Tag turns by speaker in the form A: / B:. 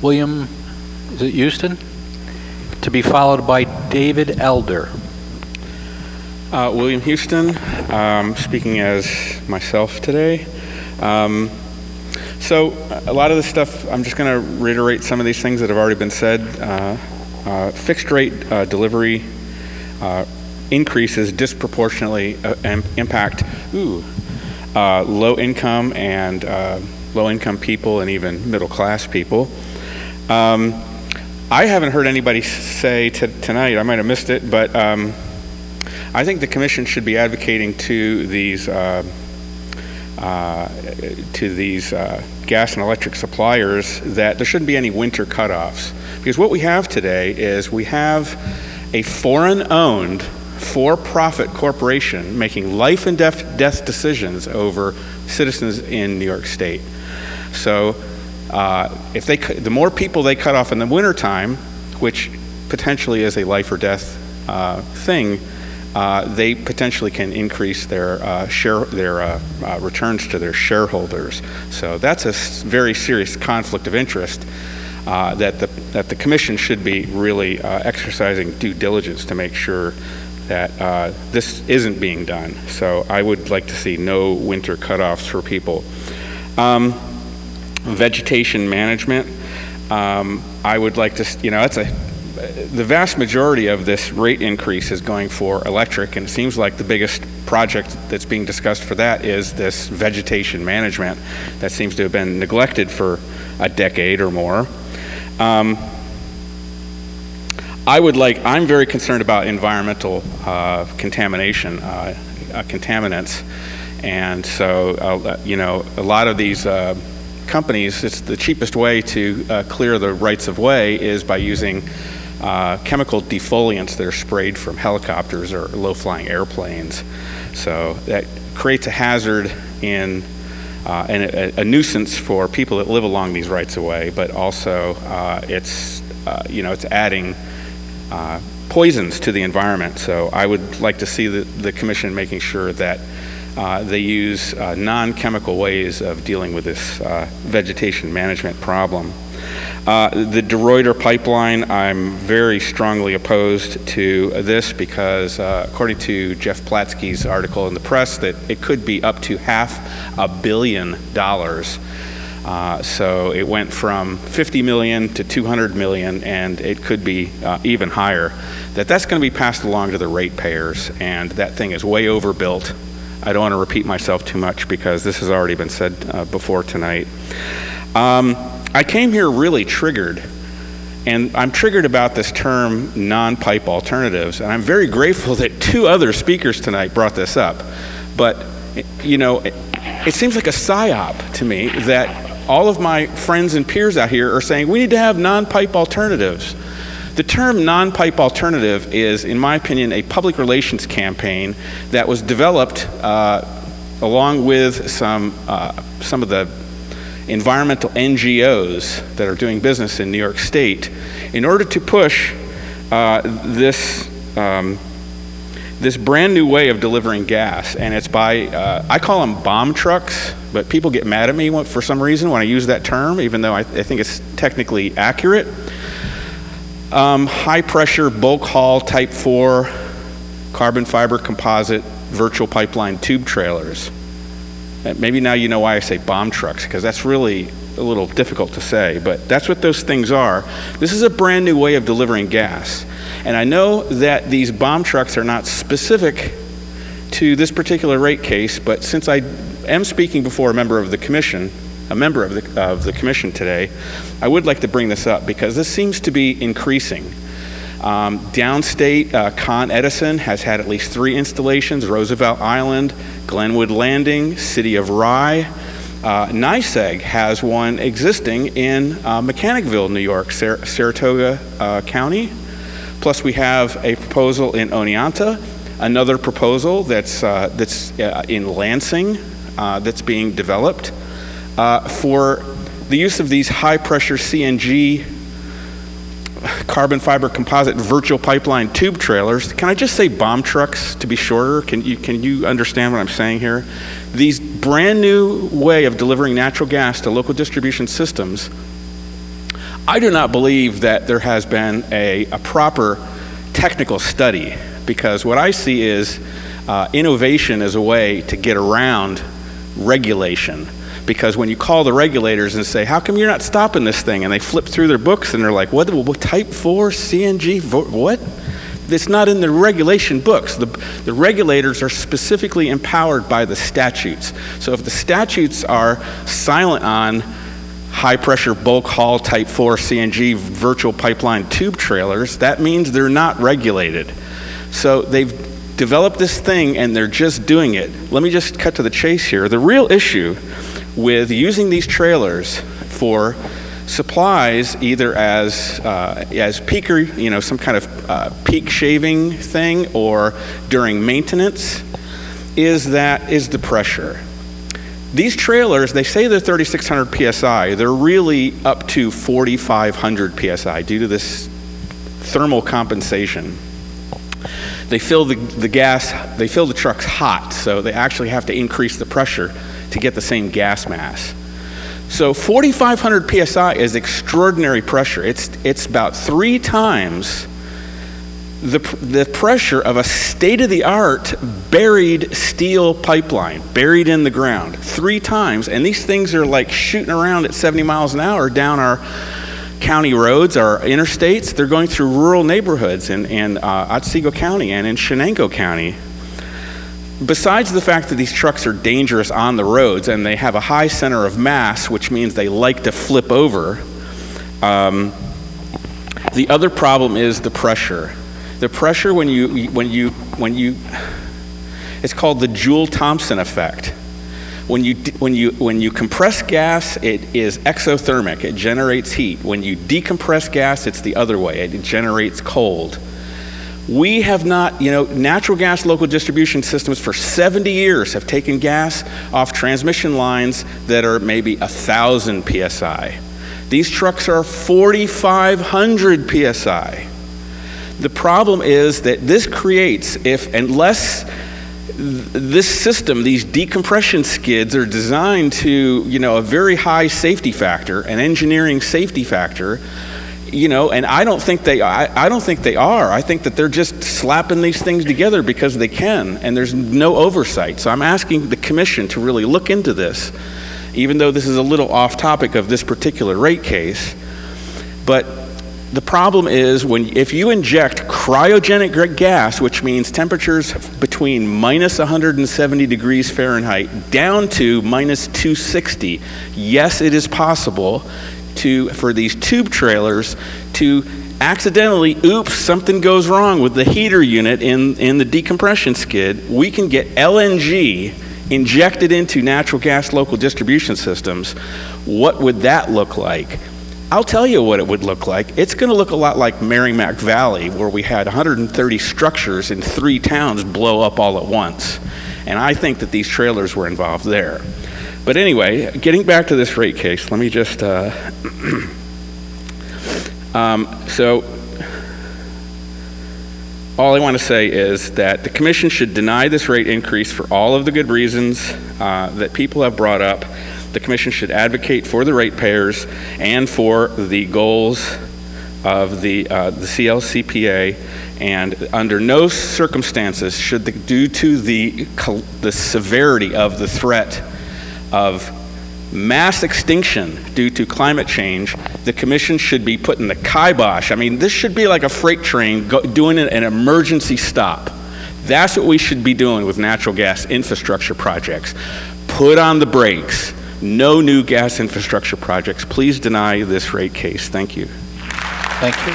A: William, is it Houston? To be followed by David Elder.
B: William Houston, speaking as myself today. So a lot of this stuff, I'm just going to reiterate some of these things that have already been said. Fixed rate delivery increases disproportionately impact low income and low income people and even middle class people. I haven't heard anybody say tonight, I might have missed it, but I think the commission should be advocating to these gas and electric suppliers that there shouldn't be any winter cutoffs. Because what we have today is we have a foreign-owned, for-profit corporation making life and death decisions over citizens in New York State. So if the more people they cut off in the wintertime, which potentially is a life or death thing, they potentially can increase their returns to their shareholders. So that's a very serious conflict of interest that the commission should be really exercising due diligence to make sure that this isn't being done. So I would like to see no winter cutoffs for people. Vegetation management, I would like to, the vast majority of this rate increase is going for electric, and it seems like the biggest project that's being discussed for that is this vegetation management that seems to have been neglected for a decade or more. I'm very concerned about environmental contamination, contaminants, and so, a lot of these companies, it's the cheapest way to clear the rights of way is by using chemical defoliants that are sprayed from helicopters or low-flying airplanes. So that creates a hazard and a nuisance for people that live along these rights of way, but also it's adding poisons to the environment. So I would like to see the commission making sure that they use non-chemical ways of dealing with this vegetation management problem. The DeRuyter pipeline, I'm very strongly opposed to this because according to Jeff Platsky's article in the press that it could be up to $500 million. So it went from 50 million to 200 million, and it could be even higher. That's going to be passed along to the ratepayers, and that thing is way overbuilt. I don't want to repeat myself too much because this has already been said before tonight. I came here really triggered, and I'm triggered about this term non-pipe alternatives, and I'm very grateful that two other speakers tonight brought this up. But, it seems like a psyop to me that all of my friends and peers out here are saying we need to have non-pipe alternatives. The term non-pipe alternative is, in my opinion, a public relations campaign that was developed along with some of the environmental NGOs that are doing business in New York State in order to push this brand new way of delivering gas. And it's by, I call them bomb trucks, but people get mad at me for some reason when I use that term, even though I think it's technically accurate. High pressure bulk haul type 4 carbon fiber composite virtual pipeline tube trailers. Maybe now you know why I say bomb trucks, because that's really a little difficult to say, but that's what those things are. This is a brand new way of delivering gas. And I know that these bomb trucks are not specific to this particular rate case, but since I am speaking before a member of the commission today, I would like to bring this up because this seems to be increasing. Downstate, Con Edison has had at least 3 installations, Roosevelt Island, Glenwood Landing, City of Rye. NYSEG has one existing in Mechanicville, New York, Saratoga County. Plus we have a proposal in Oneonta, another proposal that's in Lansing that's being developed for the use of these high pressure CNG carbon fiber composite virtual pipeline tube trailers. Can I just say bomb trucks to be shorter? Can you understand what I'm saying here? These brand new way of delivering natural gas to local distribution systems, I do not believe that there has been a proper technical study, because what I see is innovation as a way to get around regulation. Because when you call the regulators and say, how come you're not stopping this thing? And they flip through their books and they're like, what type 4 CNG, what? It's not in the regulation books. The regulators are specifically empowered by the statutes. So if the statutes are silent on high-pressure bulk haul type 4 CNG virtual pipeline tube trailers, that means they're not regulated. So they've developed this thing and they're just doing it. Let me just cut to the chase here. The real issue with using these trailers for supplies, either as peaker, some kind of peak shaving thing, or during maintenance, is the pressure. These trailers, they say they're 3,600 psi. They're really up to 4,500 psi due to this thermal compensation. They fill the gas, they fill the trucks hot, so they actually have to increase the pressure to get the same gas mass. So 4,500 psi is extraordinary pressure. It's about 3 times the pressure of a state-of-the-art buried steel pipeline, buried in the ground, 3 times. And these things are like shooting around at 70 miles an hour down our county roads, our interstates. They're going through rural neighborhoods in Otsego County and in Shenango County. Besides the fact that these trucks are dangerous on the roads and they have a high center of mass, which means they like to flip over, the other problem is the pressure. The pressure when you it's called the Joule-Thomson effect. When you compress gas, it is exothermic. It generates heat. When you decompress gas, it's the other way. It generates cold. We have not, natural gas local distribution systems for 70 years have taken gas off transmission lines that are maybe 1,000 psi. These trucks are 4,500 psi. The problem is that this creates, unless this system, these decompression skids are designed to, a very high safety factor, an engineering safety factor, and I don't think they are. I think that they're just slapping these things together because they can, and there's no oversight. So I'm asking the commission to really look into this, even though this is a little off topic of this particular rate case. But the problem is if you inject cryogenic gas, which means temperatures between minus 170 degrees Fahrenheit down to minus 260, yes, it is possible for these tube trailers to accidentally, something goes wrong with the heater unit in the decompression skid. We can get LNG injected into natural gas local distribution systems. What would that look like? I'll tell you what it would look like. It's going to look a lot like Merrimack Valley, where we had 130 structures in 3 towns blow up all at once. And I think that these trailers were involved there. But anyway, getting back to this rate case, let me just, so all I want to say is that the commission should deny this rate increase for all of the good reasons that people have brought up. The commission should advocate for the ratepayers and for the goals of the CLCPA, and under no circumstances should, due to the severity of the threat of mass extinction due to climate change, the commission should be putting the kibosh. I mean, this should be like a freight train doing an emergency stop. That's what we should be doing with natural gas infrastructure projects. Put on the brakes. No new gas infrastructure projects. Please deny this rate case. Thank you.
A: Thank you.